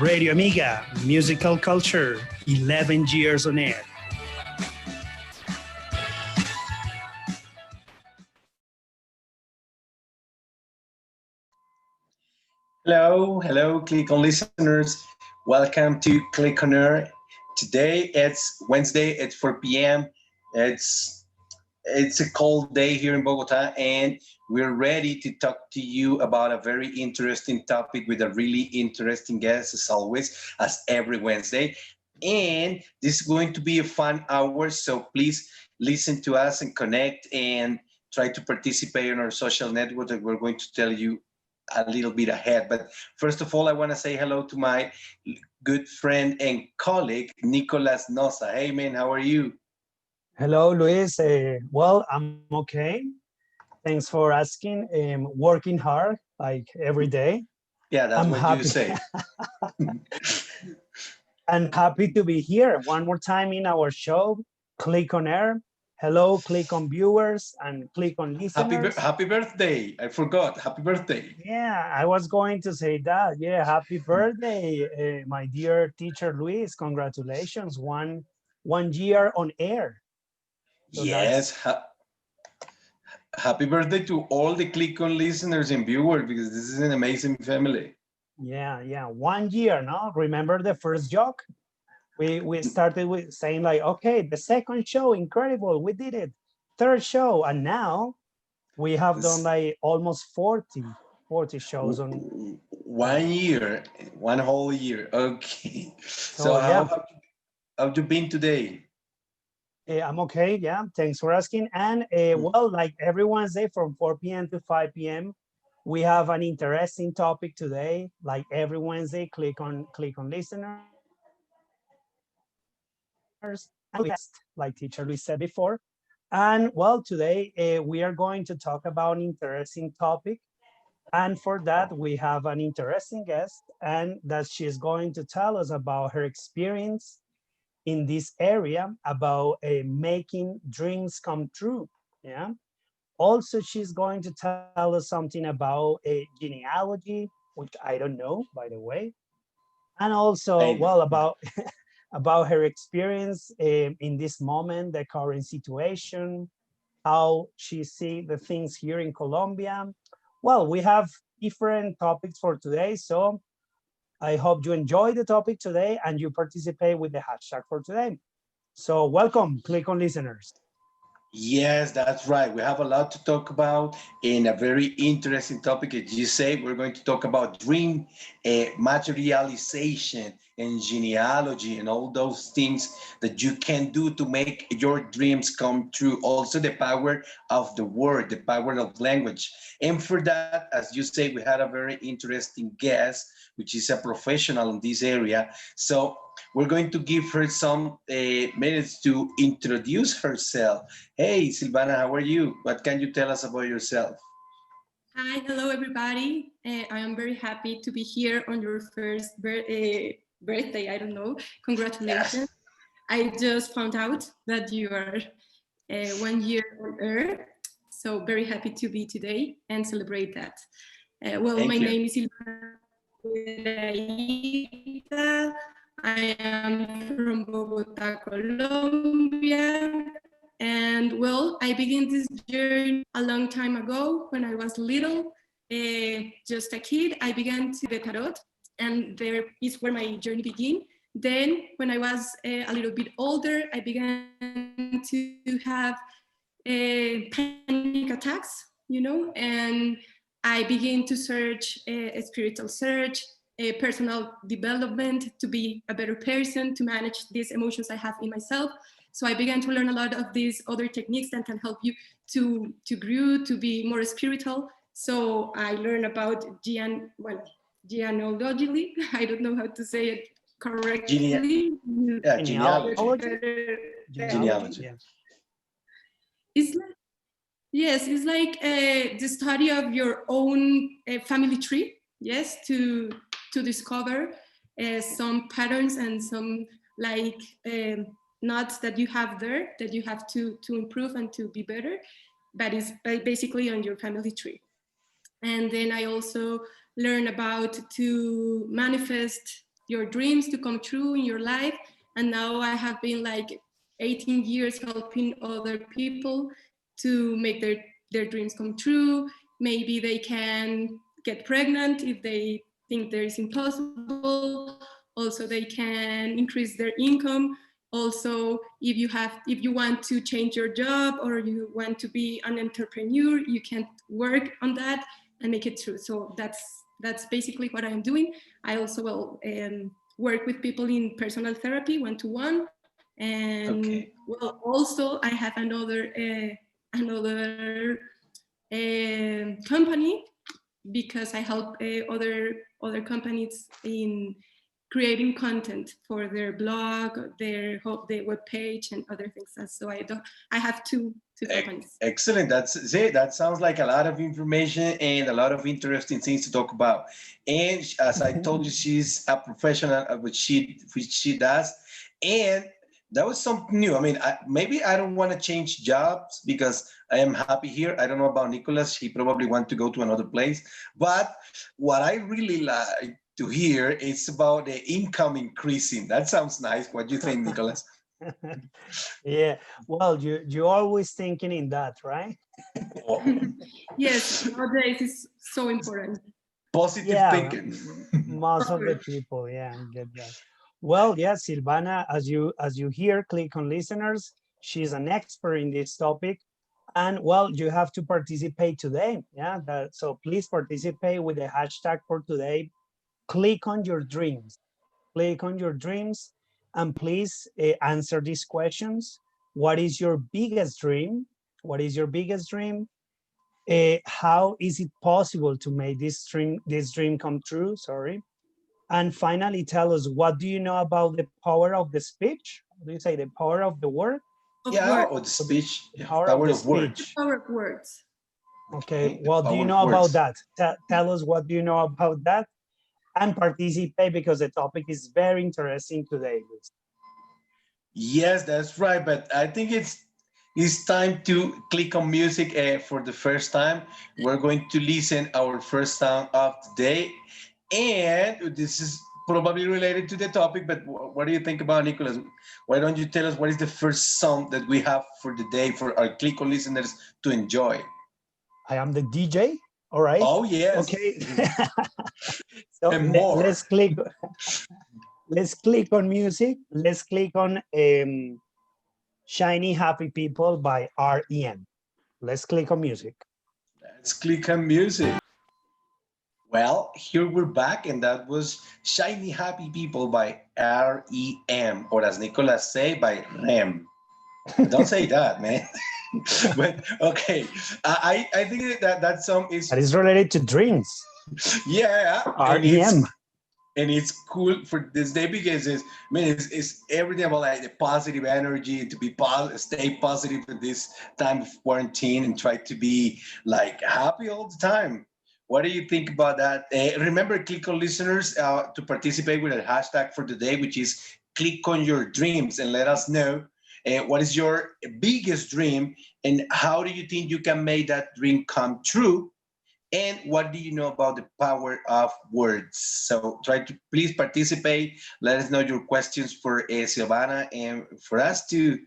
Radioamiga, musical culture, 11 years on air. Hello, Clic on listeners. Welcome to Clic on Air. Today it's Wednesday. It's 4 p.m. It's a cold day here in Bogota, and we're ready to talk to you about a very interesting topic with a really interesting guest, as always, as every Wednesday. And this is going to be a fun hour, so please listen to us and connect and try to participate in our social network that we're going to tell you a little bit ahead. But first of all, I want to say hello to my good friend and colleague, Nicolas Nosa. Hey, man, how are you? Hello, Luis. Well, I'm okay. Thanks for asking. Working hard, like every day. Yeah, that's I'm what you happy. say. And happy to be here one more time in our show, Clic on Air. Hello, Clic on viewers and Clic on listeners. Happy birthday. I forgot. Happy birthday. Yeah, I was going to say that. Yeah, happy birthday, my dear teacher Luis. Congratulations, one year on air. So Yes. Happy birthday to all the Click On listeners and viewers, because this is an amazing family. yeah, 1 year, no? Remember the first joke? We started with saying like, okay, the second show, incredible, we did it. Third show, and now we have done like almost 40 shows on. 1 year, one whole year. Okay. So So yeah, how you been today? I'm okay. Yeah, thanks for asking. And well, like every Wednesday from 4 p.m. to 5 p.m., we have an interesting topic today. Like every Wednesday, click on listeners. And guest, like teacher Luis said before. And well, today we are going to talk about an interesting topic. And for that, we have an interesting guest, and that she's going to tell us about her experience in this area about making dreams come true. Yeah. Also, she's going to tell us something about a genealogy, which I don't know, by the way, and also, I well, about about her experience in this moment, the current situation, how she see the things here in Colombia. Well, we have different topics for today, so I hope you enjoy the topic today and you participate with the hashtag for today. So welcome, Clic on listeners. Yes, that's right. We have a lot to talk about in a very interesting topic. As you say, we're going to talk about dream materialization and genealogy and all those things that you can do to make your dreams come true. Also, the power of the word, the power of language. And for that, as you say, we had a very interesting guest, which is a professional in this area. So we're going to give her some minutes to introduce herself. Hey, Silvana, how are you? What can you tell us about yourself? Hi, hello everybody. I am very happy to be here on your first birthday. I don't know. Congratulations. Yes. I just found out that you are 1 year on Earth. So very happy to be today and celebrate that. Well, Thank my you. name is Silvana. I am from Bogota, Colombia. And well, I began this journey a long time ago when I was little, just a kid. I began to the tarot, and there is where my journey began. Then, when I was a little bit older, I began to have panic attacks, and I began to search a spiritual search, a personal development to be a better person, to manage these emotions I have in myself. So I began to learn a lot of these other techniques that can help you to grow, to be more spiritual. So I learned about genealogy. I don't know how to say it Gene- correctly. genealogy. Better, Genealogy, Genealogy. yeah. it's like, yes, it's like the study of your own family tree. Yes, to discover some patterns and some like knots that you have there that you have to improve and to be better. But it's basically on your family tree. And then I also learn about to manifest your dreams to come true in your life. And now I have been like 18 years helping other people to make their dreams come true. Maybe they can get pregnant if they think there is impossible. Also, they can increase their income. Also, if you want to change your job or you want to be an entrepreneur, you can work on that and make it true. So that's basically what I'm doing. I also will work with people in personal therapy, one-to-one, and Okay. well, also I have another company because I help other companies in creating content for their blog, their web page, and other things. So I have two companies. Excellent. That sounds like a lot of information and a lot of interesting things to talk about. And as I told you, she's a professional at which she does. And that was something new. I mean, maybe I don't want to change jobs because I am happy here. I don't know about Nicholas. He probably want to go to another place. But what I really like to hear is about the income increasing. That sounds nice. What do you think, Nicholas? Yeah, well, you're always thinking in that, right? Yes, nowadays it's so important. Positive Yeah, thinking. most of the people, yeah, get that. Well, yeah, Silvana, as you hear, Click on listeners, she's an expert in this topic. And well, you have to participate today. Yeah, so please participate with the hashtag for today. Click on your dreams. Click on your dreams and please answer these questions. What is your biggest dream? What is your biggest dream? How is it possible to make this dream come true? Sorry. And finally, tell us, what do you know about the power of the speech? What do you say? The power of the word? Yeah, or the speech. The Yeah, power power of the of words. speech. Power of words. Okay, The what do you power know of about words. that? Tell us what do you know about that and participate because the topic is very interesting today, Luis. Yes, that's right. But I think it's time to click on music for the first time. We're going to listen our first song of the day, and this is probably related to the topic. But what do you think about Nicholas? Why don't you tell us what is the first song that we have for the day for our click on listeners to enjoy? I am the DJ. All right. Oh yes, Okay. So and more. let's click. Let's click on music. Let's click on Shiny Happy People by REM. Let's click on music. Let's click on music. Well, here we're back, and that was Shiny Happy People by REM, or as Nicolas say, by REM. Don't say that, man. But okay, I think that song is That is related to dreams. yeah, REM. and it's cool for this day because it's everything about like the positive energy to be stay positive in this time of quarantine and try to be like happy all the time. What do you think about that? Remember, click on listeners to participate with a hashtag for today, which is click on your dreams and let us know what is your biggest dream and how do you think you can make that dream come true? And what do you know about the power of words? So try to please participate. Let us know your questions for Silvana and for us too.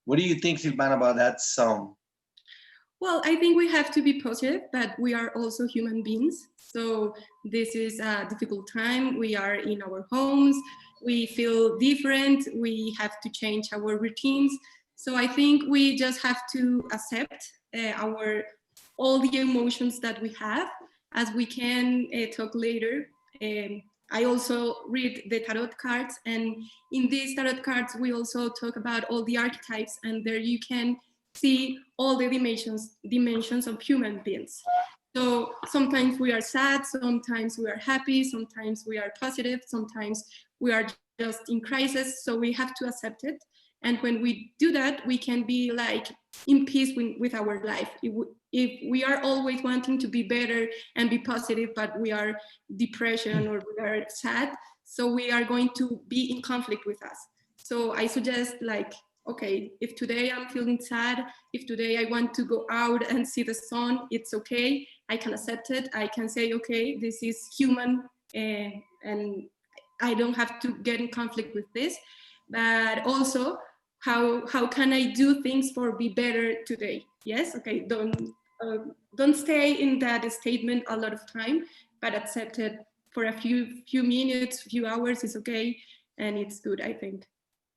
What do you think, Silvana, about that song? Well, I think we have to be positive, but we are also human beings. So this is a difficult time. We are in our homes. We feel different. We have to change our routines. So I think we just have to accept all the emotions that we have, as we can talk later. I also read the tarot cards, and in these tarot cards, we also talk about all the archetypes, and there you can see all the dimensions of human beings. So sometimes we are sad, sometimes we are happy, sometimes we are positive, sometimes we are just in crisis. So we have to accept it. And when we do that, we can be like in peace with our life. If we are always wanting to be better and be positive, but we are depression or we are sad, so we are going to be in conflict with us. So I suggest like, okay, if today I'm feeling sad, if today I want to go out and see the sun, it's okay. I can accept it. I can say, okay, this is human, and I don't have to get in conflict with this, but also how can I do things for be better today? Yes, okay, don't stay in that statement a lot of time, but accept it for a few minutes, few hours is okay, and it's good, I think.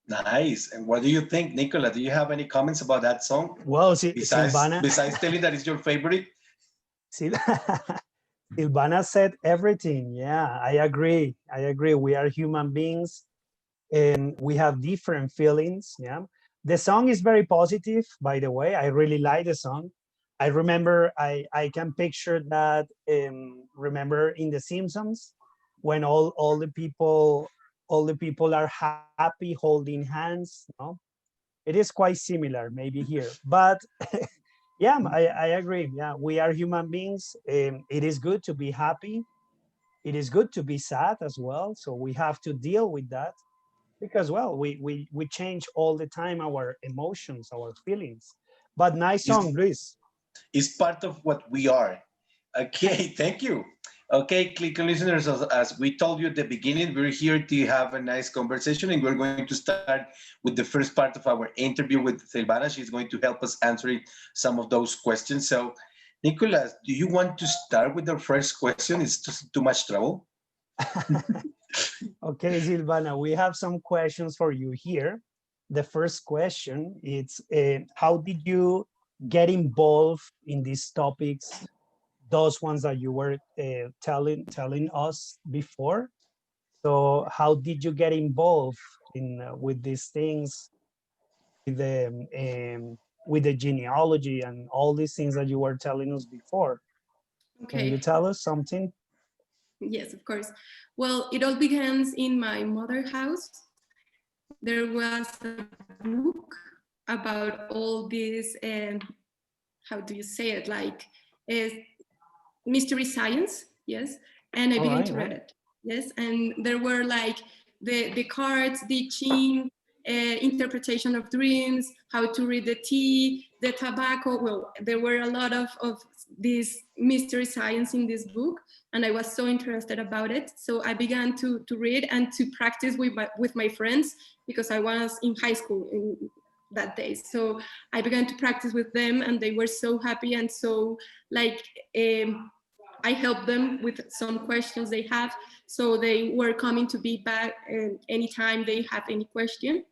Nice. And what do you think, Nicola? Do you have any comments about that song? Well, Besides, Silvana, telling that it's your favorite? Sil- Silvana said everything. Yeah, I agree. I agree. We are human beings and we have different feelings. Yeah. The song is very positive, by the way. I really like the song. I remember, I can picture that, remember in The Simpsons, when all the people are happy holding hands, no? It is quite similar maybe here, but yeah, I agree. Yeah, we are human beings. It is good to be happy. It is good to be sad as well. So we have to deal with that because, well, we change all the time our emotions, our feelings. But nice It's, song, Luis. it's part of what we are. Okay, thank you. Okay, Click listeners, as we told you at the beginning, we're here to have a nice conversation, and we're going to start with the first part of our interview with Silvana. She's going to help us answering some of those questions. So, Nicolas, do you want to start with the first question? Is just too much trouble? Okay, Silvana, we have some questions for you here. The first question is, how did you get involved in these topics, those ones that you were telling us before? So how did you get involved in with these things, with the genealogy and all these things that you were telling us before? Can you Okay. tell us something? Yes, of course. Well, it all begins in my mother's house. There was a book about all this, how do you say it, like uh, mystery science, yes, and I All began right, to read right. it, yes, and there were like the cards, the Ching, interpretation of dreams, how to read the tea, the tobacco. Well, there were a lot of this mystery science in this book, and I was so interested about it. So I began to read and to practice with my friends because I was in high school in that day. So I began to practice with them, and they were so happy and so like. I helped them with some questions they have, so they were coming to be back anytime they have any question.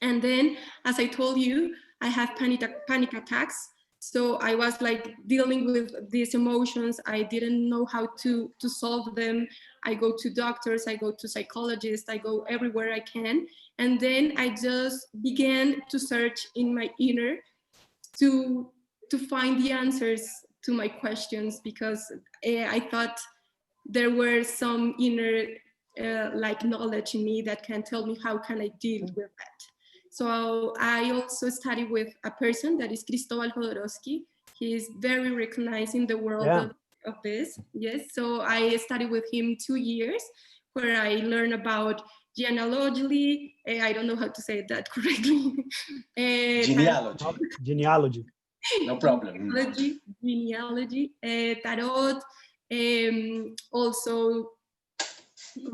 And then, as I told you, I have panic attacks. So I was like dealing with these emotions. I didn't know how to solve them. I go to doctors, I go to psychologists, I go everywhere I can. And then I just began to search in my inner to find the answers to my questions, because I thought there were some inner like knowledge in me that can tell me how can I deal with that. So I also study with a person that is Cristobal Jodorowsky. He is very recognized in the world Yeah. of this. Yes, so I studied with him 2 years, where I learned about genealogy. I don't know how to say that correctly. Genealogy. Genealogy. No problem. Genealogy, tarot, also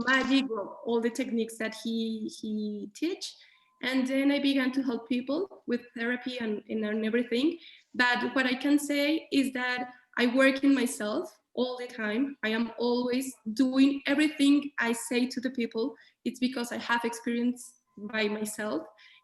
magic, well, all the techniques that he teach. And then I began to help people with therapy and everything. But what I can say is that I work in myself all the time. I am always doing everything I say to the people. It's because I have experience by myself.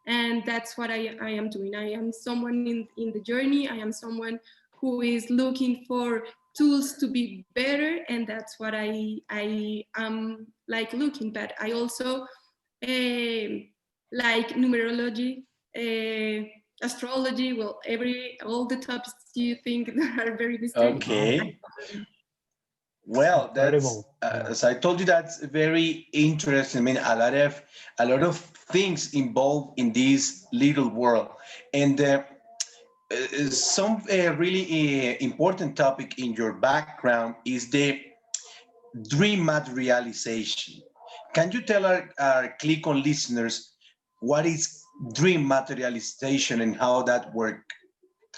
And that's what I am doing. I am someone in the journey. I am someone who is looking for tools to be better, and that's what I am like looking. But I also like numerology, astrology. Well, all the topics you think that are very mysterious. Okay. Well, that's Incredible. Yeah. as I told you, that's very interesting. I mean, a lot of things involved in this little world, and some really important topic in your background is the dream materialization. Can you tell our Click on listeners what is dream materialization and how that work?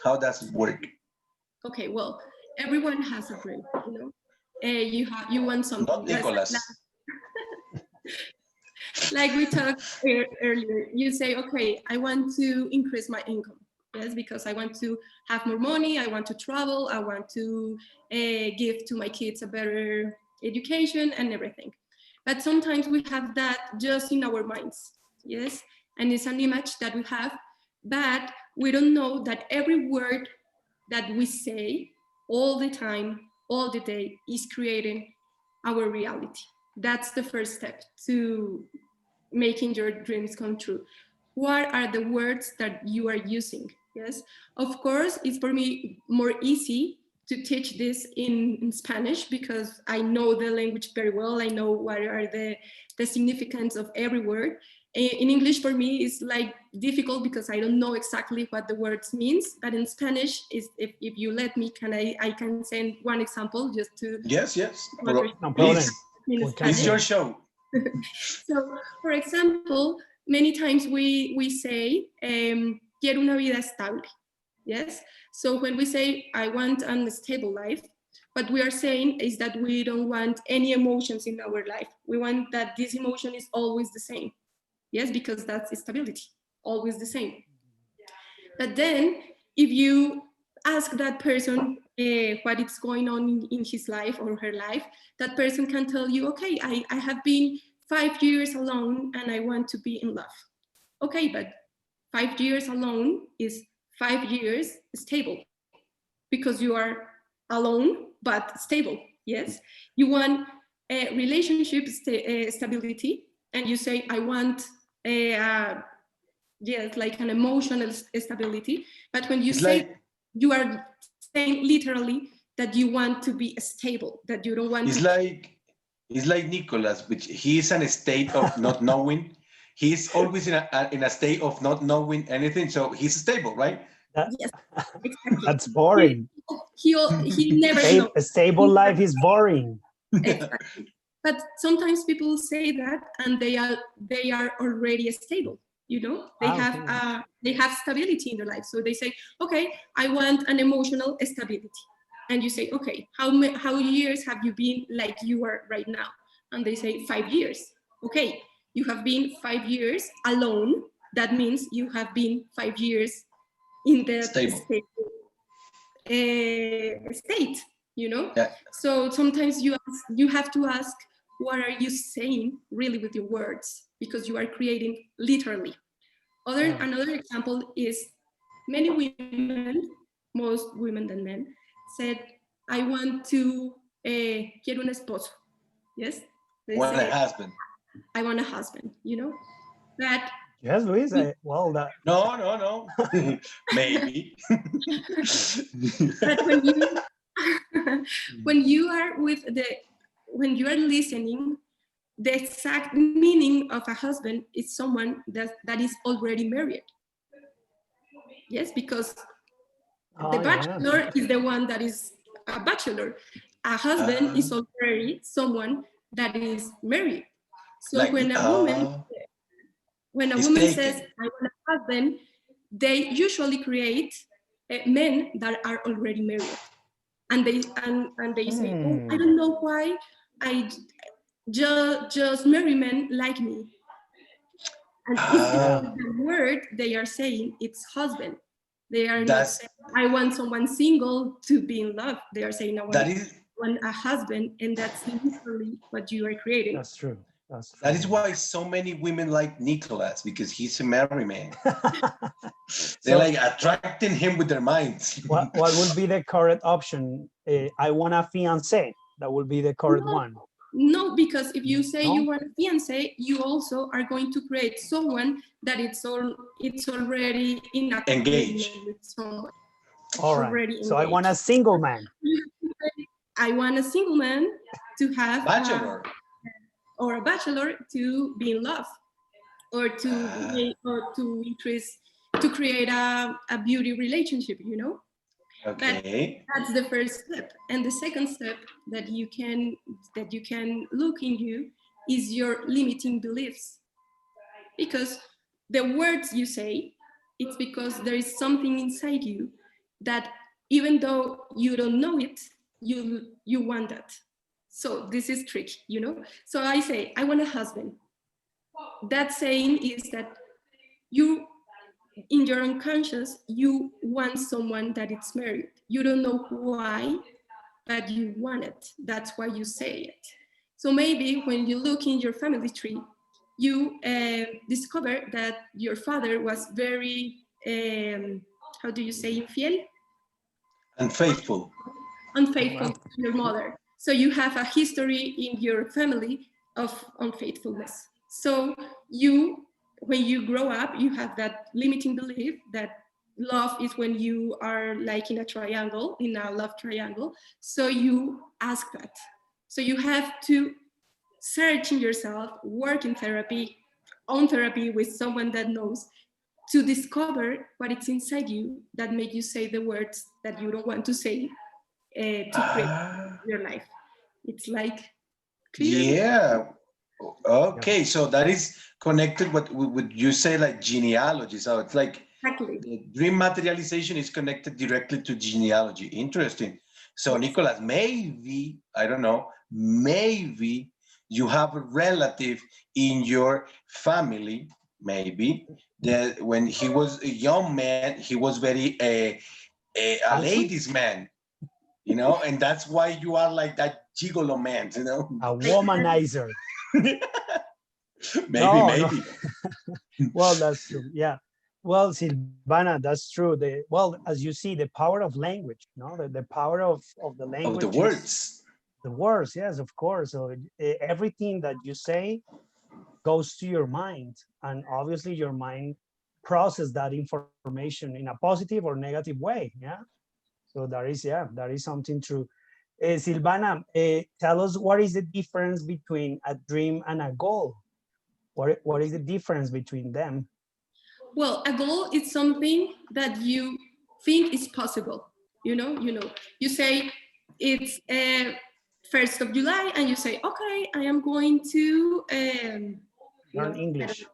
How does it work? Okay, well, everyone has a dream, you know. You want something. Not Nicholas. Like we talked earlier, you say, okay, I want to increase my income. Yes, because I want to have more money, I want to travel, I want to give to my kids a better education and everything. But sometimes we have that just in our minds, yes? And it's an image that we have, but we don't know that every word that we say all the time, all the day, is creating our reality. That's the first step to making your dreams come true. What are the words that you are using? Yes, of course, it's for me more easy to teach this in Spanish because I know the language very well. I know what are the significance of every word. In English, for me, it's like difficult because I don't know exactly what the words means. But in Spanish, is if you let me, I can send one example just to. Yes, No please. problem. It's your show. So, for example, many times we say, quiero una vida estable. Yes. So when we say, I want an stable life, what we are saying is that we don't want any emotions in our life. We want that this emotion is always the same. Yes, because that's stability, always the same. But then if you ask that person what is going on in his life or her life, that person can tell you, okay, I have been 5 years alone and I want to be in love. Okay, but 5 years alone is 5 years stable because you are alone but stable. Yes, you want a relationship stability, and you say, I want yes, like an emotional stability. But when you It's say, like, you are saying literally that you want to be stable, that you don't want it's to. like Nicholas, which he is in a state of not knowing. He's always in a state of not knowing anything, so he's stable, right? Yes, exactly. That's boring. He never knows. A stable life is boring. Exactly. But sometimes people say that and they are already stable. You know, they have stability in their life. So they say, okay, I want an emotional stability. And you say, okay, how years have you been like you are right now? And they say 5 years. Okay, you have been 5 years alone. That means you have been 5 years in that Stable. State, you know? Yeah. So sometimes you have to ask, what are you saying really with your words? Because you are creating literally. Another example is many women, most women than men, said, I want to, quiero un esposo. Yes? They Want say, a husband. I want a husband, you know? That. Yes, Luis. That. No. Maybe. But when you are when you are listening, the exact meaning of a husband is someone that is already married. Yes, because the bachelor is the one that is a bachelor. A husband is already someone that is married. So like, when a woman says, I want a husband, they usually create men that are already married. And they say, oh, I don't know why I just marry men like me. And it's the word they are saying, it's husband. They are not saying, I want someone single to be in love. They are saying, I want a husband, and that's literally what you are creating. That's true. That is why so many women like Nicholas, because he's a married man. They're like attracting him with their minds. What would be the correct option? I want a fiancé. That would be the correct one. No, because if you say you want a fiancé, you also are going to create someone that it's already in a engaged with someone. All right. So I want a single man. I want a single man to have bachelor or a bachelor to be in love, or to increase, to create a beauty relationship, you know. Okay. But that's the first step. And the second step that you can look in you is your limiting beliefs. Because the words you say, it's because there is something inside you that even though you don't know it, you want that. So this is tricky, you know? So I say, I want a husband. That saying is that you, in your unconscious, you want someone that is married. You don't know why, but you want it. That's why you say it. So maybe when you look in your family tree, you discover that your father was very, how do you say, infiel? Unfaithful. Unfaithful to your mother. So you have a history in your family of unfaithfulness. So you, when you grow up, you have that limiting belief that love is when you are like in a triangle, in a love triangle. So you ask that. So you have to search in yourself, work in therapy, on therapy with someone that knows, to discover what it's inside you that make you say the words that you don't want to say to create your life. It's like clear. Yeah. Okay, so that is connected what would you say like genealogy? So it's like Exactly. the dream materialization is connected directly to genealogy. Interesting. So Yes. Nicolas, maybe, I don't know, maybe you have a relative in your family, maybe, that when he was a young man, he was very a ladies man, you know, and that's why you are like that gigolo man, you know. A womanizer. Maybe, No, maybe. well, that's true. Yeah. Well, Silvana, that's true. Well, as you see, the power of language, no, the power of the Of language the is words. the words. Yes, of course. So everything that you say goes to your mind, and obviously your mind process that information in a positive or negative way. Yeah. So that is something true. Silvana, tell us what is the difference between a dream and a goal? What is the difference between them? Well, a goal is something that you think is possible. You say it's 1st of July, and you say, okay, I am going to Learn English.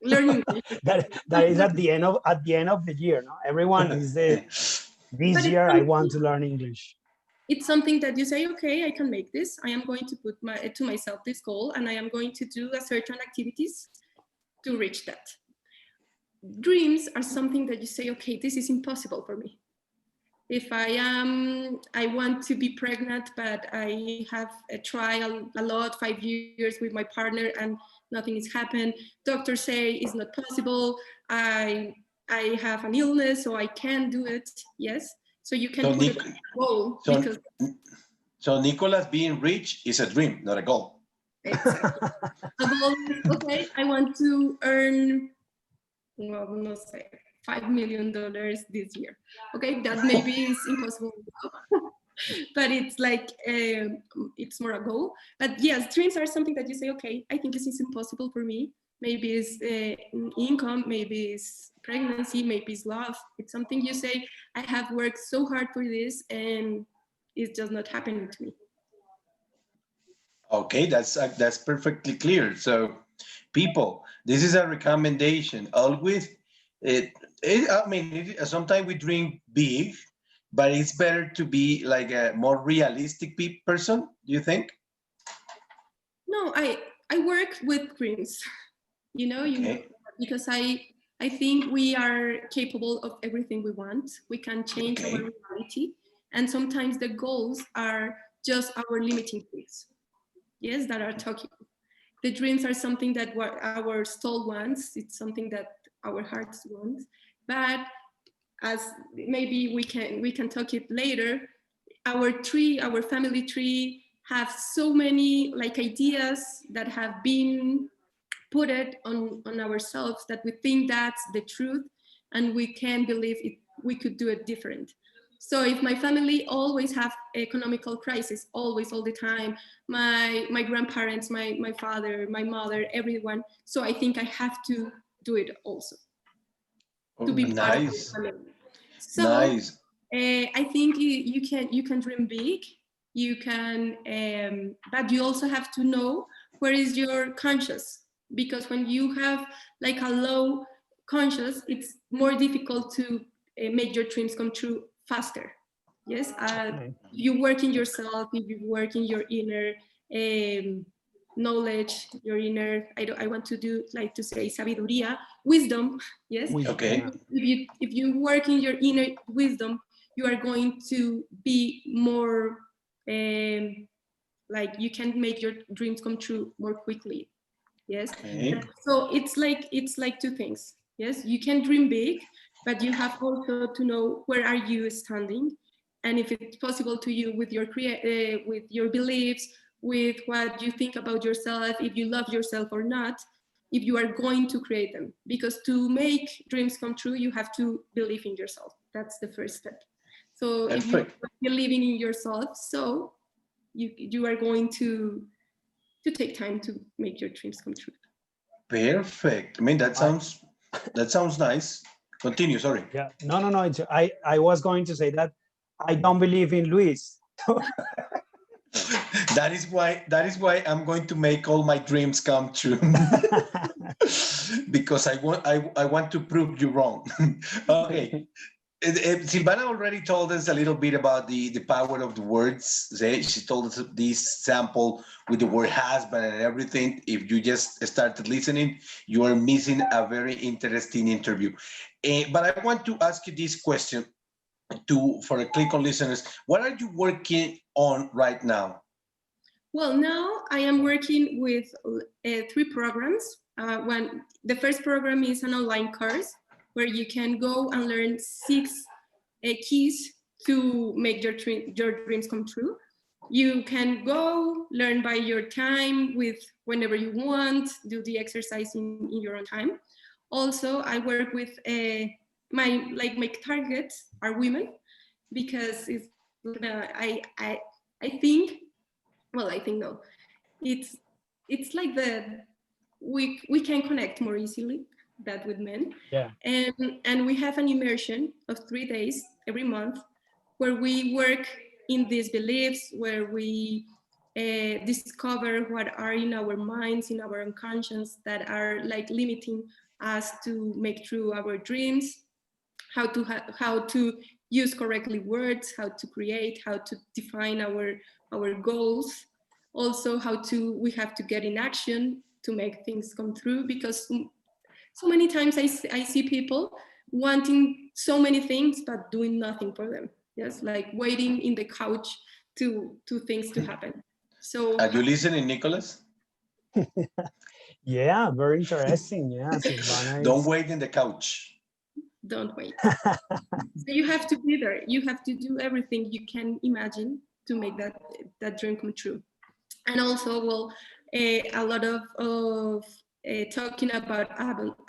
learn English. that is at the end of the year. No, everyone is this But year I want to learn English. it's something that you say, okay, I can make this. I am going to put to myself this goal, and I am going to do a certain activities to reach that. Dreams are something that you say, okay, this is impossible for me. If I want to be pregnant, but I have tried a lot, 5 years with my partner, and nothing has happened. Doctors say it's not possible. I have an illness, so I can't do it. Yes. So you can put it as a goal, because so Nicolas being rich is a dream, not a goal. exactly. A goal is, okay, I want to earn, well, no say, $5 million this year. Okay, that maybe is impossible, but it's like it's more a goal. But yes, dreams are something that you say, okay, I think this is impossible for me. Maybe it's income, maybe it's pregnancy, maybe it's love. It's something you say, I have worked so hard for this, and it's just not happening to me. Okay, that's perfectly clear. So, people, this is a recommendation. Always, I mean, sometimes we dream big, but it's better to be like a more realistic person. Do you think? No, I work with dreams. You know, because I think we are capable of everything we want. We can change our reality, and sometimes the goals are just our limiting beliefs. Yes, that are talking. The dreams are something that what our soul wants. It's something that our hearts want. But as maybe we can talk it later, our family tree have so many like ideas that have been put it on ourselves, that we think that's the truth, and we can't believe it, we could do it different. So if my family always have economical crisis, always, all the time, my grandparents, my father, my mother, everyone, so I think I have to do it also, to be part of the family. So Nice. I think you can dream big, you can, but you also have to know where is your conscious, because when you have like a low conscious, it's more difficult to make your dreams come true faster. Yes, Okay. you work in yourself, if you work in your inner knowledge, your inner, I want to do, like to say, sabiduría, wisdom, yes? Okay. If you work in your inner wisdom, you are going to be more, like you can make your dreams come true more quickly, yes? Okay. So it's like two things, yes? You can dream big, but you have also to know where are you standing, and if it's possible to you with with your beliefs, with what you think about yourself, if you love yourself or not, if you are going to create them. Because to make dreams come true, you have to believe in yourself. That's the first step. So if you Perfect. are believing in yourself, so you are going to take time to make your dreams come true. Perfect. I mean, that sounds nice. Continue. Sorry. Yeah, no. I was going to say that I don't believe in Luis. That is why I'm going to make all my dreams come true. Because I want to prove you wrong. Okay. Silvana already told us a little bit about the power of the words. She told us this sample with the word husband and everything. If you just started listening, you are missing a very interesting interview. But I want to ask you this question for the Click on listeners. What are you working on right now? Well, now I am working with 3 programs. One, the first program is an online course where you can go and learn 6 keys to make your dreams come true. You can go learn by your time, with whenever you want, do the exercise in your own time. Also, I work with my targets are women, because it's I think, well, I think no, it's like we can connect more easily that with men. Yeah. And we have an immersion of 3 days every month where we work in these beliefs, where we discover what are in our minds, in our unconscious, that are like limiting us to make true our dreams, how to use correctly words, how to create, how to define our goals, also we have to get in action to make things come through. Because so many times I see people wanting so many things but doing nothing for them. Yes, like waiting in the couch to things to happen. So Are you listening, Nicholas? Yeah, very interesting. Yeah, Silvana Don't is. wait in the couch. don't wait. So you have to be there. You have to do everything you can imagine to make that dream come true. And also, well, a lot of talking about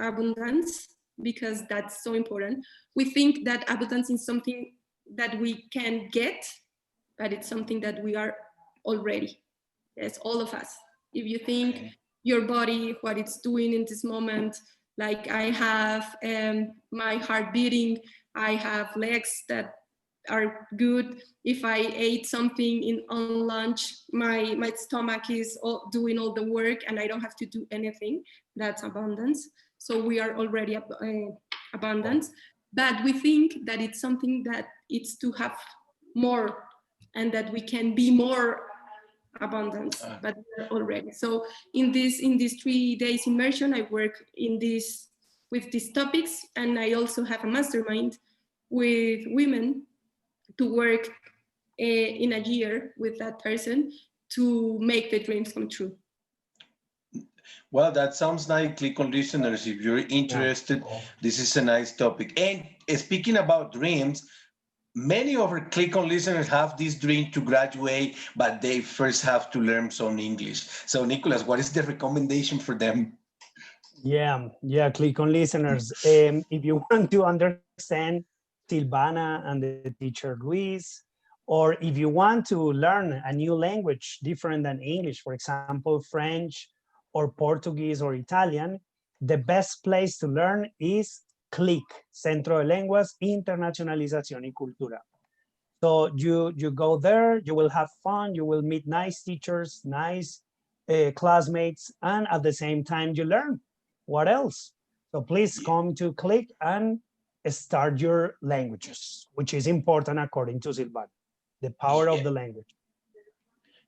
abundance, because that's so important. We think that abundance is something that we can get, but it's something that we are already. Yes, all of us. If you think Okay. your body, what it's doing in this moment, like I have my heart beating, I have legs that are good. If I ate something on lunch, my stomach is doing all the work and I don't have to do anything. That's abundance. So we are already abundant, but we think that it's something that it's to have more, and that we can be more abundance, but we're already. So in this 3 days immersion, I work with these topics, and I also have a mastermind with women to work in a year with that person to make the dreams come true. Well, that sounds like. Click on listeners. If you're interested, this is a nice topic. And speaking about dreams, many of our Click on listeners have this dream to graduate, but they first have to learn some English. So, Nicholas, what is the recommendation for them? Yeah, Click on listeners. If you want to understand Silvana and the teacher Luis, or if you want to learn a new language different than English, for example, French or Portuguese or Italian, the best place to learn is Clic, Centro de Lenguas, Internacionalización y Cultura. So you go there, you will have fun, you will meet nice teachers, nice classmates, and at the same time you learn. What else? So please come to Clic and start your languages, which is important according to Silvana, the power of the language.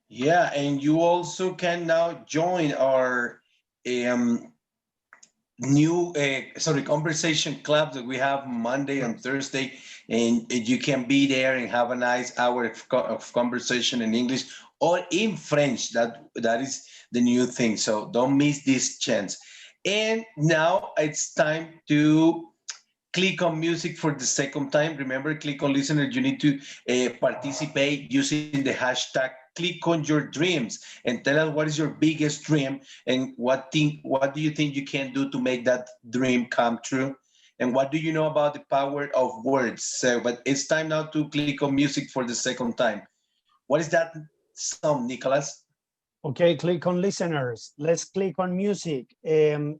Yeah, and you also can now join our new conversation club that we have Monday and Thursday, and you can be there and have a nice hour of conversation in English or in French. That is the new thing, so don't miss this chance. And now it's time to click on music for the second time. Remember, click on listener. You need to participate using the hashtag click on your dreams and tell us what is your biggest dream and what do you think you can do to make that dream come true, and what do you know about the power of words. So, but it's time now to click on music for the second time. What is that song, Nicholas? Okay, click on listeners. Let's click on music.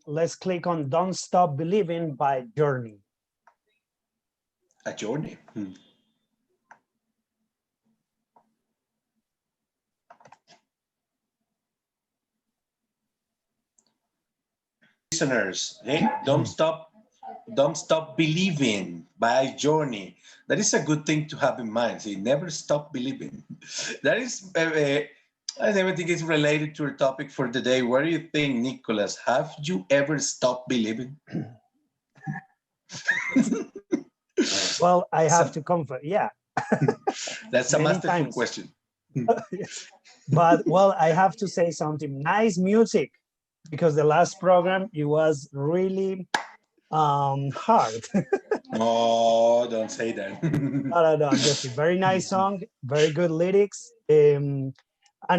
Let's click on Don't Stop Believing by Journey. A journey. Listeners, hey, don't stop believing by Journey. That is a good thing to have in mind. See, never stop believing. That is, I never think it's related to our topic for the day. What do you think, Nicholas? Have you ever stopped believing? Well, I have to confess, yeah. That's a Many masterful times. question. But well, I have to say something. Nice music, because the last program it was really hard. Oh, don't say that. No, I'm just kidding. Very nice song, very good lyrics. And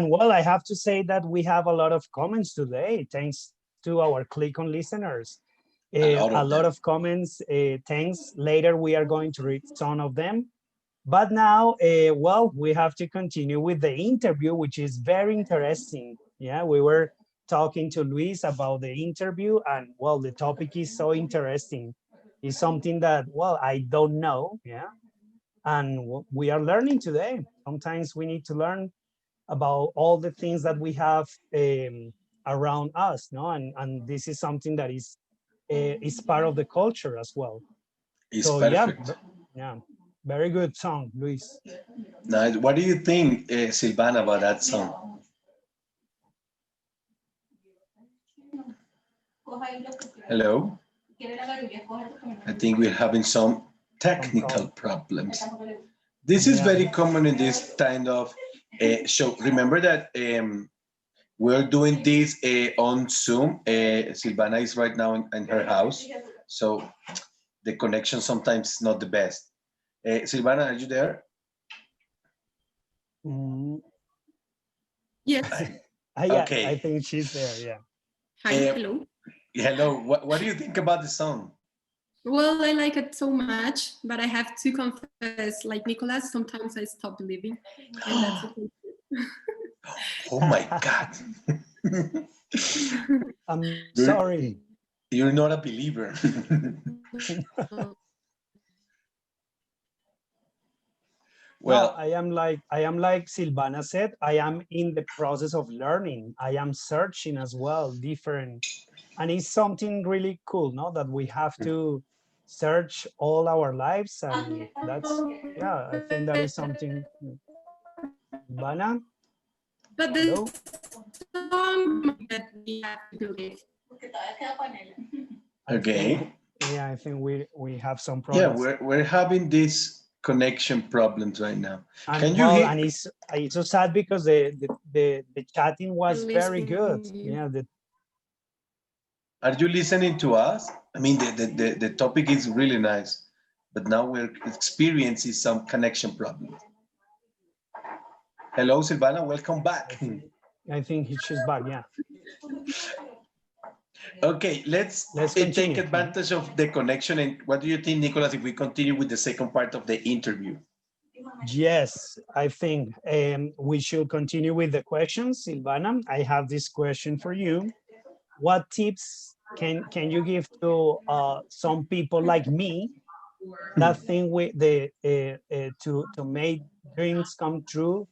well, I have to say that we have a lot of comments today, thanks to our Click on listeners. A lot of comments. Thanks. Later, we are going to read some of them. But now, well, we have to continue with the interview, which is very interesting. Yeah, we were talking to Luis about the interview, and well, the topic is so interesting. It's something that, well, I don't know. Yeah, and we are learning today. Sometimes we need to learn about all the things that we have around us, no? And this is something that is part of the culture as well. It's So perfect. yeah, very good song, Luis. Nice. What do you think, Silvana, about that song? Hello? I think we're having some technical problems. This is very common in this kind of show. Remember that we're doing this on Zoom. Silvana is right now in her house, so the connection sometimes is not the best. Silvana, are you there? Yes. Yeah, Okay. I think she's there, yeah. Hi, hello. Hello, what do you think about the song? Well, I like it so much, but I have to confess, like Nicolas, sometimes I stop believing. And that's okay. Oh my God. I'm sorry. You're not a believer. Well, no, I am like Silvana said, I am in the process of learning. I am searching as well, different, and it's something really cool, no? That we have to search all our lives, and that's, yeah, I think that is something. Silvana? But the Hello? song that we have to believe. okay. Yeah, I think we have some Yeah, problems. we're having these connection problems right now. And Can you well, hear? and it's so sad because the chatting was very good. Yeah, Are you listening to us? I mean, the topic is really nice, but now we're experiencing some connection problems. Hello, Silvana, welcome back. I think she's back. Yeah. Okay, let's continue. take advantage of the connection. And what do you think, Nicholas, if we continue with the second part of the interview? Yes, I think we should continue with the questions. Silvana, I have this question for you. What tips can you give to some people like me that think to make dreams come true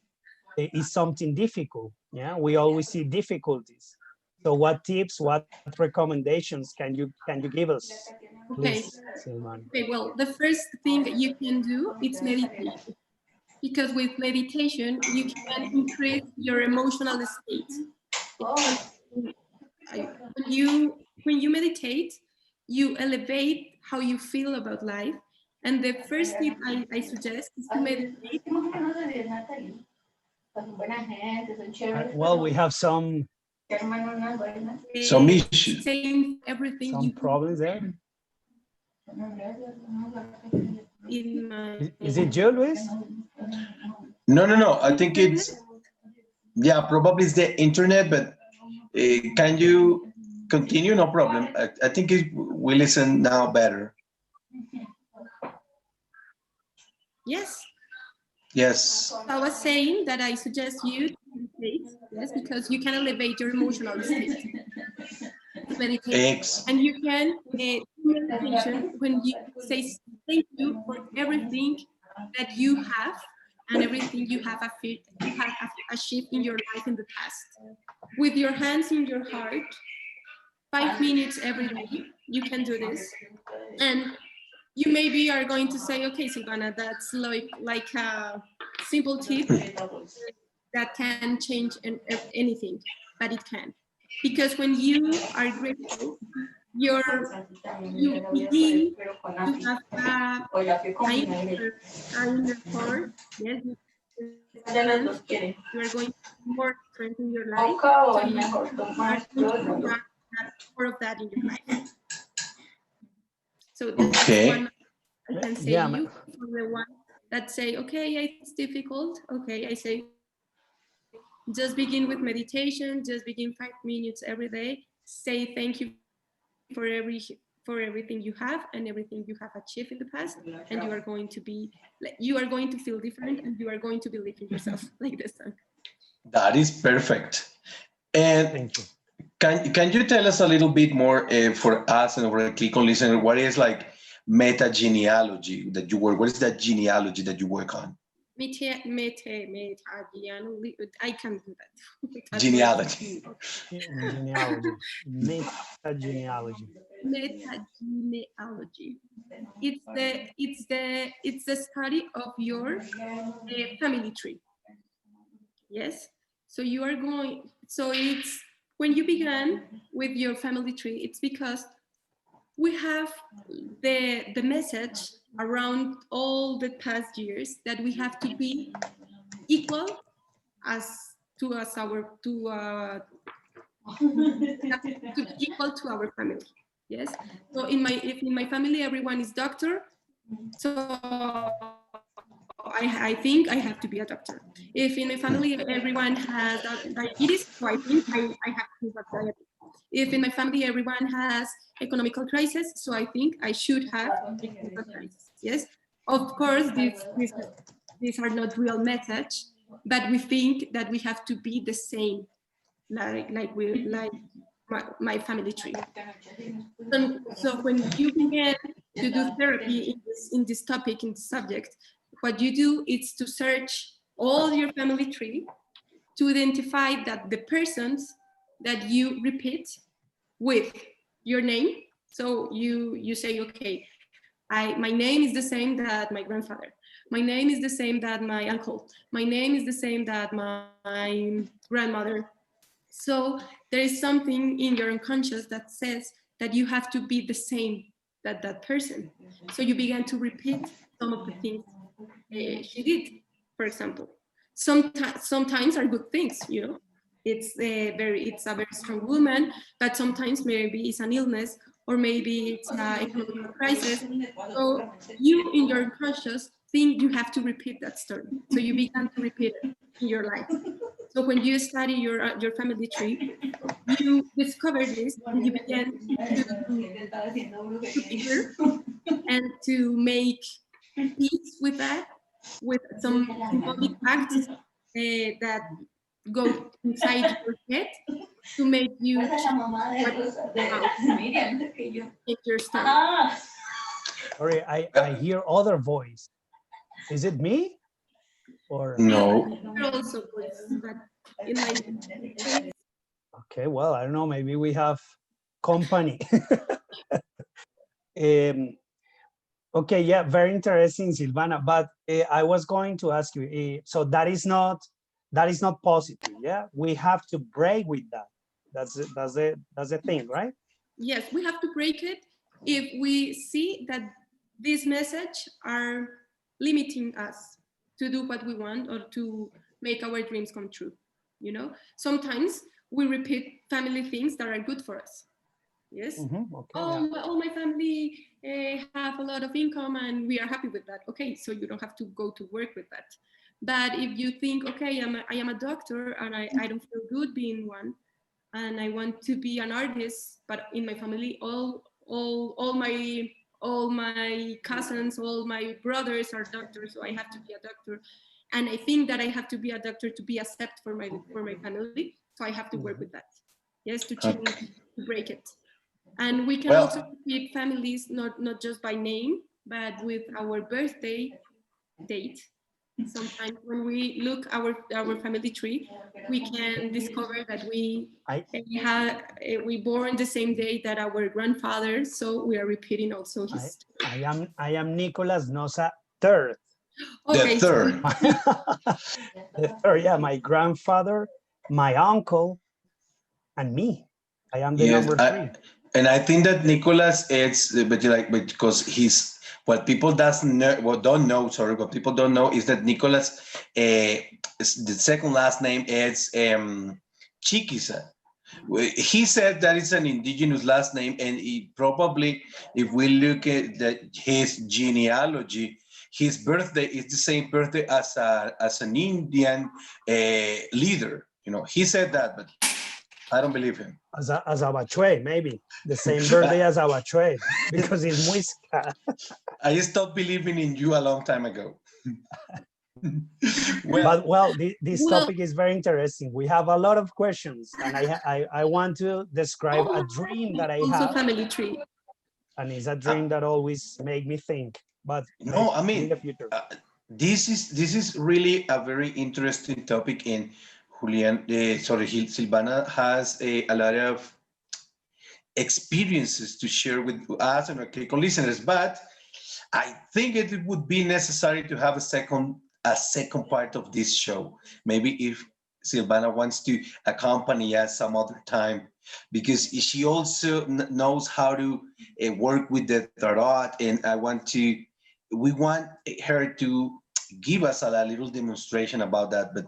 is something difficult? Yeah, we always see difficulties. So what tips, what recommendations can you give us? Okay. Please, Silvana. Okay, well, the first thing that you can do is meditation. Because with meditation, you can increase your emotional state. When you meditate, you elevate how you feel about life. And the first tip I suggest is to meditate. Well, we have some issues. Saying everything some problems there. in my Is it you, Luis? No. I think it's, yeah, probably it's the internet, but can you continue? No problem. I think we listen now better. Yes. Yes. I was saying that I suggest you to meditate, yes, because you can elevate your emotional state. Meditate. And you can do meditation when you say thank you for everything that you have and everything you have achieved in your life in the past. With your hands in your heart, 5 minutes every day, you can do this. And you maybe are going to say, okay, Silvana, that's like a simple tip that can change anything, but it can. Because when you are grateful, you begin to have a core, yes, you are going to more strength in your life. So you are going to have more of that in your life. So that's one I can say you for the one that say, okay, it's difficult. Okay, I say, just begin with meditation, just begin 5 minutes every day. Say thank you for everything you have and everything you have achieved in the past, and you are going to feel different, and you are going to believe in yourself, like this song. That is perfect. And thank you. Can you tell us a little bit more for us and for the Clic on listener, what is like meta genealogy that you work? What is that genealogy that you work on? Meta genealogy. I can do that. Genealogy. Genealogy. Meta genealogy. Meta genealogy. It's the study of your family tree. Yes. So you are going. So it's when you began with your family tree. It's because we have the message around all the past years that we have to be equal to equal to our family. Yes. So if in my family everyone is doctor, so I think I have to be a doctor. If in my family everyone has diabetes, so I think I have to have diabetes. If in my family everyone has economical crisis, so I think I should have economical crisis. Yes, of course, these are not real message, but we think that we have to be the same, like my family tree. So when you begin to do therapy in this topic, in this subject, what you do is to search all your family tree to identify that the persons that you repeat with your name. So you say, okay, my name is the same that my grandfather. My name is the same that my uncle. My name is the same that my grandmother. So there is something in your unconscious that says that you have to be the same that person. So you begin to repeat some of the things she did, for example. Sometimes are good things, you know. It's a very strong woman, but sometimes maybe it's an illness, or maybe it's an economic crisis. So you, in your unconscious, think you have to repeat that story. So you begin to repeat it in your life. So when you study your family tree, you discover this, and you begin to figure and to make peace with that, with some symbolic acts that go inside your head to make you change your story. Sorry, I hear other voice. Is it me? Or no? Also, but in my case, okay, well, I don't know. Maybe we have company. Okay, yeah, very interesting, Silvana. But I was going to ask you, so that is not positive. Yeah, we have to break with that. That's the thing, right? Yes, we have to break it if we see that these messages are limiting us to do what we want or to make our dreams come true. You know, sometimes we repeat family things that are good for us. Yes. Okay, yeah. All my family have a lot of income and we are happy with that. Okay, so you don't have to go to work with that. But if you think, okay, I am a doctor and I don't feel good being one, and I want to be an artist, but in my family, all my cousins, all my brothers are doctors, so I have to be a doctor. And I think that I have to be a doctor to be accepted for my family, so I have to work with that. Yes, to change, to break it. And we can also create families not just by name, but with our birthday date. Sometimes when we look our family tree, we can discover that we born the same day that our grandfather, so we are repeating also his. I am Nicolas Nosa third. Okay. The third. The third, yeah, my grandfather, my uncle, and me. I am the number 3. And I think that Nicolas, because he's what people don't know. Sorry, what people don't know is that Nicolas, the second last name is Chiquiza. He said that it's an indigenous last name, and he probably, if we look at his genealogy, his birthday is the same birthday as an Indian leader. You know, he said that, but I don't believe him. As Abachue, maybe the same birthday as Abachue, because it's Muisca. I stopped believing in you a long time ago. This topic is very interesting. We have a lot of questions, and I want to describe a dream that I have. Family tree. And it's a dream that always make me think. But no, I mean, in the future. This is really a very interesting topic. In Silvana has a lot of experiences to share with us and our Clic listeners, but I think it would be necessary to have a second part of this show. Maybe if Silvana wants to accompany us some other time, because she also knows how to work with the tarot, and we want her to give us a little demonstration about that. But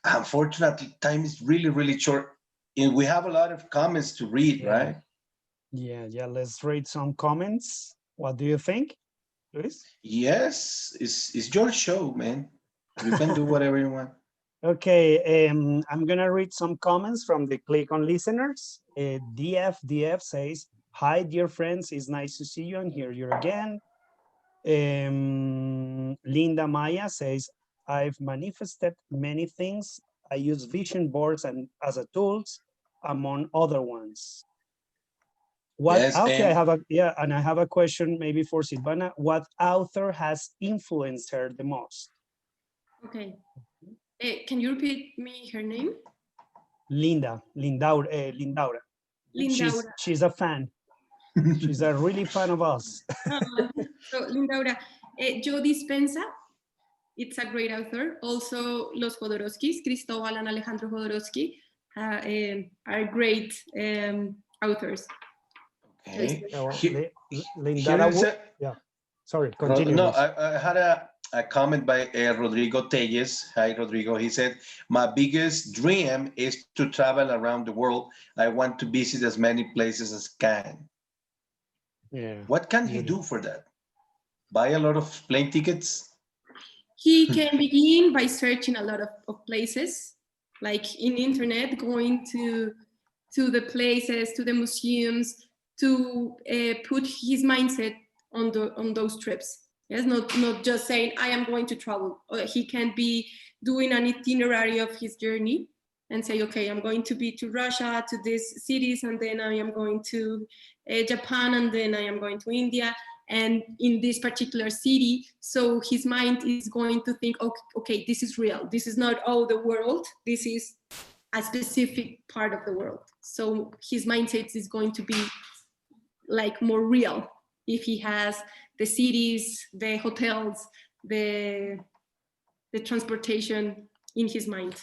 unfortunately, time is really, really short. And we have a lot of comments to read, right? Yeah, let's read some comments. What do you think, Luis? Yes, it's your show, man. You can do whatever you want. Okay, I'm gonna read some comments from the Clic on listeners. DF says, "Hi, dear friends. It's nice to see you and hear you again." Linda Maya says, "I've manifested many things. I use vision boards as a tools, among other ones." I have a question maybe for Silvana. What author has influenced her the most? Okay. Can you repeat me her name? Lindaura. She's a fan. She's a really fan of us. So Lindaura, Joe Dispenza, it's a great author. Also, Los Jodorowskis, Cristóbal and Alejandro Jodorowsky are great authors. Okay. Sorry, continue. No, I had a comment by Rodrigo Telles. Hi, Rodrigo. He said, "My biggest dream is to travel around the world. I want to visit as many places as can." Yeah. What can he do for that? Buy a lot of plane tickets? He can begin by searching a lot of places, like in internet, going to the places, to the museums, to put his mindset on those trips. Yes, not just saying I am going to travel. He can be doing an itinerary of his journey and say, okay, I'm going to be to Russia, to these cities, and then I am going to Japan, and then I am going to India, and in this particular city. So his mind is going to think, okay, this is real. This is not the world. This is a specific part of the world. So his mindset is going to be like more real if he has the cities, the hotels, the transportation in his mind.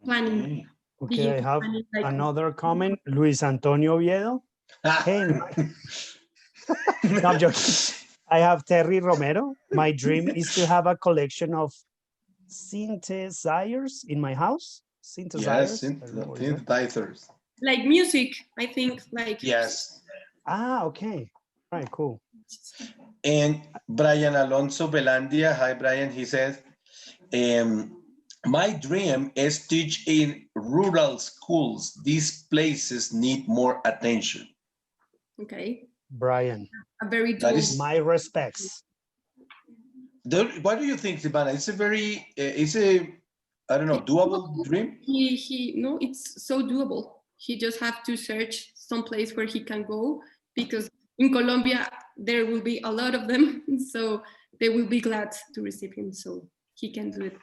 Planning. Okay, I have another comment. Luis Antonio Oviedo. Hey, no, I'm joking. I have Terry Romero. My dream is to have a collection of synthesizers in my house. Synthesizers. Yes, synthesizers. Like music, I think. Like yes. Ah, okay. All right, cool. And Brian Alonso Belandia, hi Brian, he says, my dream is teach in rural schools. These places need more attention. Okay. Brian. A very my respects. What do you think, Silvana? It's a very, I don't know, doable dream? No, it's so doable. He just have to search some place where he can go, because in Colombia, there will be a lot of them. So they will be glad to receive him. So he can do it.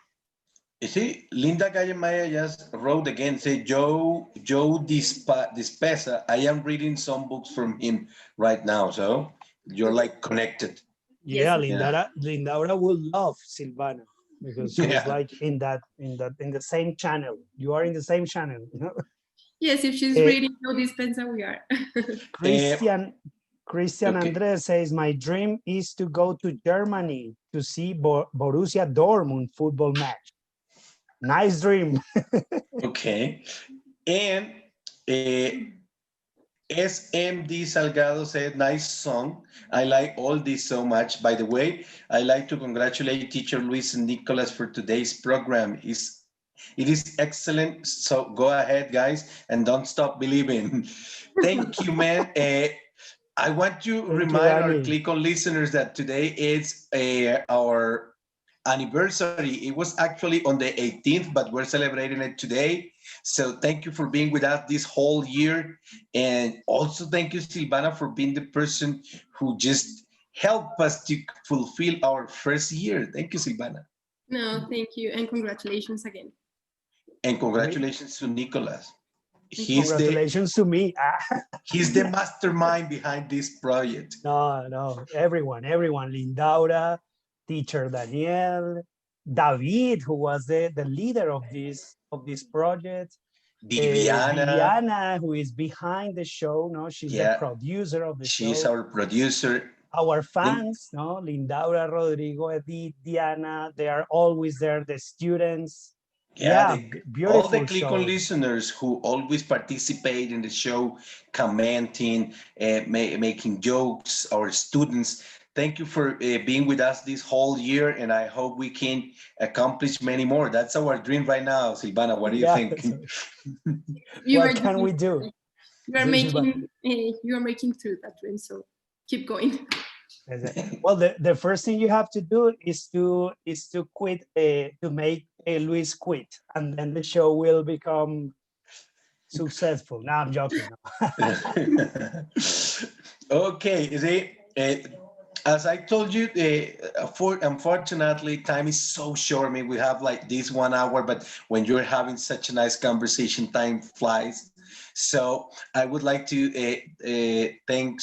You see, Linda Gallemaya just wrote again, say, Joe Dispesa, I am reading some books from him right now. So you're like connected. Yeah, yes. Lindaura will love Silvana because she's like in the same channel. You are in the same channel. You know? Yes, if she's reading Joe Dispenza, we are. Christian okay. Andres says, my dream is to go to Germany to see Borussia Dortmund football match. Nice dream. Okay. And SMD Salgado said, nice song. I like all this so much. By the way, I like to congratulate teacher Luis and Nicolas for today's program. It is excellent. So go ahead, guys, and don't stop believing. Thank you, man. I want to remind our Clic On listeners that today is our anniversary. It was actually on the 18th, but we're celebrating it today. So thank you for being with us this whole year. And also thank you, Silvana, for being the person who just helped us to fulfill our first year. Thank you, Silvana. No, thank you. And congratulations again. And congratulations to Nicolas. Congratulations to me. He's the mastermind behind this project. No, everyone, Lindaura, teacher Daniel, David, who was the leader of this project. Viviana, who is behind the show. No, she's the producer of the show. She's our producer. Our fans, no, Lindaura, Rodrigo, Edith, Diana, they are always there. The students. Beautiful. All the Clic On listeners who always participate in the show, commenting, making jokes, our students. Thank you for being with us this whole year, and I hope we can accomplish many more. That's our dream right now, Silvana. What do you think? What can we do? You are making through that dream, so keep going. Well, the first thing you have to do is to quit, to make Luis quit, and then the show will become successful. Now I'm joking. Okay, as I told you, unfortunately, time is so short. I mean, we have like this 1 hour, but when you're having such a nice conversation, time flies. So I would like to thank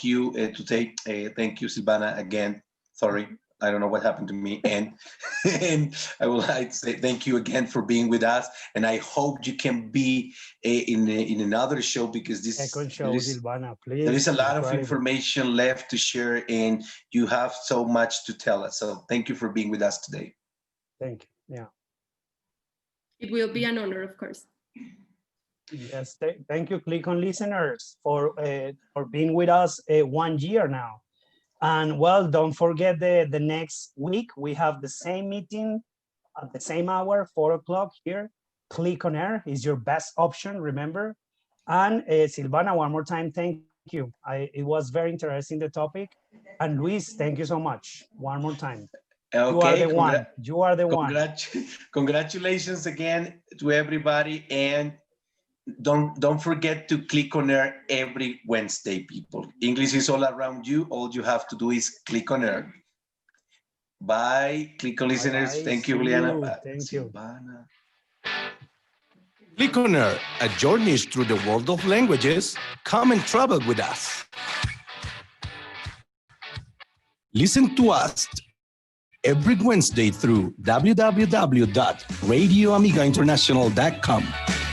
you, Silvana, again. Sorry, I don't know what happened to me. And I would like to say thank you again for being with us. And I hope you can be in another show, because Silvana, please. There is a lot of information left to share, and you have so much to tell us. So thank you for being with us today. Thank you. Yeah. It will be an honor, of course. Yes, thank you, Clic On listeners, for being with us 1 year now. And well, don't forget the next week, we have the same meeting at the same hour, 4 o'clock here. Clic On Air is your best option, remember. And Silvana, one more time, thank you. It was very interesting, the topic. And Luis, thank you so much. One more time. Okay, you are the one. Congratulations again to everybody, and don't forget to Clic On Air every Wednesday, people. English is all around you. All you have to do is Clic On Air. Bye, Clic On listeners. Thank you, Juliana. Thank you. Clic On Air, a journey through the world of languages. Come and travel with us. Listen to us every Wednesday through www.radioamigainternational.com.